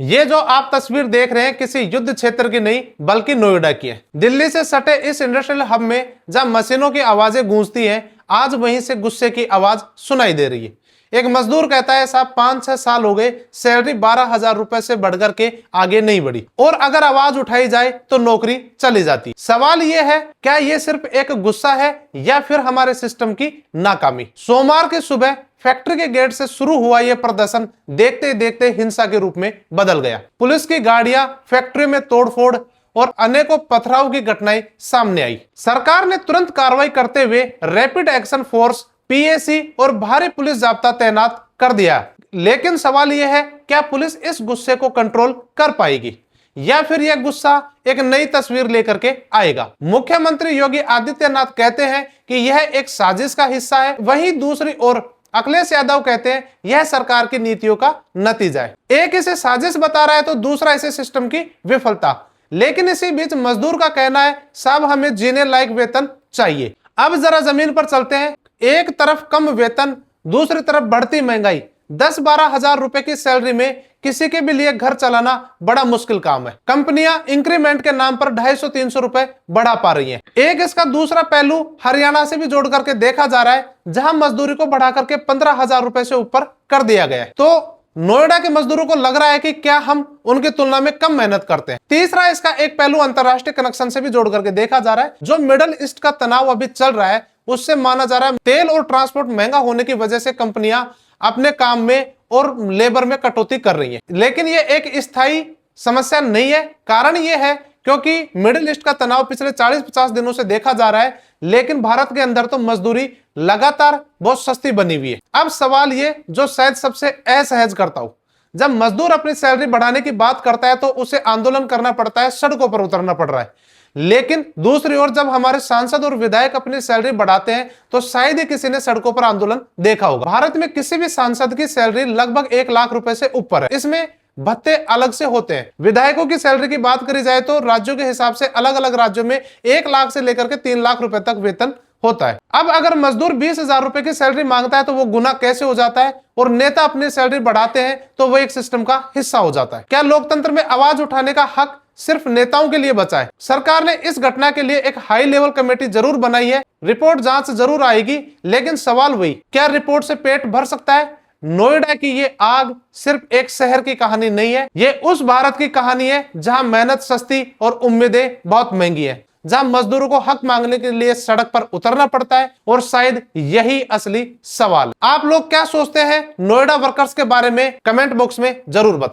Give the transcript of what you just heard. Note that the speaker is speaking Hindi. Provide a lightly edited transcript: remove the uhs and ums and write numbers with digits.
ये जो आप तस्वीर देख रहे हैं किसी युद्ध क्षेत्र की नहीं बल्कि नोएडा की है। दिल्ली से सटे इस इंडस्ट्रियल हब में जहां मशीनों की आवाजें गूंजती हैं, आज वहीं से गुस्से की आवाज सुनाई दे रही है। एक मजदूर कहता है साहब 5-6 साल हो गए, सैलरी 12,000 रुपए से बढ़कर के आगे नहीं बढ़ी और अगर आवाज उठाई जाए तो नौकरी चली जाती। सवाल यह है, क्या यह सिर्फ एक गुस्सा है या फिर हमारे सिस्टम की नाकामी? सोमवार की सुबह फैक्ट्री के गेट से शुरू हुआ यह प्रदर्शन देखते देखते हिंसा के रूप में बदल गया। पुलिस की गाड़ियां, फैक्ट्री में तोड़फोड़ और अनेकों पथराव की घटनाएं सामने आई। सरकार ने तुरंत कार्रवाई करते हुए रैपिड एक्शन फोर्स, पीएसी और भारी पुलिस जाब्ता तैनात कर दिया। लेकिन सवाल यह है, क्या पुलिस इस गुस्से को कंट्रोल कर पाएगी या फिर यह गुस्सा एक नई तस्वीर लेकर के आएगा? मुख्यमंत्री योगी आदित्यनाथ कहते हैं कि यह एक साजिश का हिस्सा है, वहीं दूसरी ओर अखिलेश यादव कहते हैं यह सरकार की नीतियों का नतीजा है। एक इसे साजिश बता रहा है तो दूसरा इसे सिस्टम की विफलता। लेकिन इसी बीच मजदूर का कहना है साहब हमें जीने लायक वेतन चाहिए। अब जरा जमीन पर चलते हैं। एक तरफ कम वेतन, दूसरी तरफ बढ़ती महंगाई। 10-12 हजार रुपए की सैलरी में किसी के भी लिए घर चलाना बड़ा मुश्किल काम है। कंपनियां इंक्रीमेंट के नाम पर 250-300 रुपए बढ़ा पा रही हैं। एक इसका दूसरा पहलू हरियाणा से भी जोड़ करके देखा जा रहा है, जहां मजदूरी को बढ़ा करके 15,000 रुपए से ऊपर कर दिया गया है। तो नोएडा के मजदूरों को लग रहा है कि क्या हम उनकी तुलना में कम मेहनत करते हैं। तीसरा इसका एक पहलू अंतरराष्ट्रीय कनेक्शन से भी जोड़ करके देखा जा रहा है। जो मिडल ईस्ट का तनाव अभी चल रहा है उससे माना जा रहा है तेल और ट्रांसपोर्ट महंगा होने की वजह से कंपनियां अपने काम में और लेबर में कटौती कर रही हैं। लेकिन ये एक स्थायी समस्या नहीं है। कारण ये है क्योंकि मिडिल ईस्ट का तनाव पिछले 40-50 दिनों से देखा जा रहा है, लेकिन भारत के अंदर तो मजदूरी लगातार बहुत सस्ती बनी हुई है। अब सवाल ये जो शायद सबसे असहज करता हूं, जब मजदूर अपनी सैलरी बढ़ाने की बात करता है तो उसे आंदोलन करना पड़ता है, सड़कों पर उतरना पड़ रहा है। लेकिन दूसरी ओर जब हमारे सांसद और विधायक अपनी सैलरी बढ़ाते हैं तो शायद ही किसी ने सड़कों पर आंदोलन देखा होगा। भारत में किसी भी सांसद की सैलरी लगभग 1 लाख रुपए से ऊपर है। इसमें भत्ते अलग से होते हैं। विधायकों की सैलरी की बात करी जाए तो राज्यों के हिसाब से अलग अलग राज्यों में 1 लाख से लेकर के 3 लाख रुपए तक वेतन होता है। अब अगर मजदूर 20,000 रुपए की सैलरी मांगता है तो वो गुना कैसे हो जाता है, और नेता अपनी सैलरी बढ़ाते हैं तो वो एक सिस्टम का हिस्सा हो जाता है। क्या लोकतंत्र में आवाज उठाने का हक सिर्फ नेताओं के लिए बचा है? सरकार ने इस घटना के लिए एक हाई लेवल कमेटी जरूर बनाई है, रिपोर्ट जांच जरूर आएगी, लेकिन सवाल वही, क्या रिपोर्ट से पेट भर सकता है? नोएडा की ये आग सिर्फ एक शहर की कहानी नहीं है, ये उस भारत की कहानी है जहां मेहनत सस्ती और उम्मीदें बहुत महंगी है, जहां मजदूरों को हक मांगने के लिए सड़क पर उतरना पड़ता है। और शायद यही असली सवाल। आप लोग क्या सोचते हैं नोएडा वर्कर्स के बारे में? कमेंट बॉक्स में जरूर बताएं।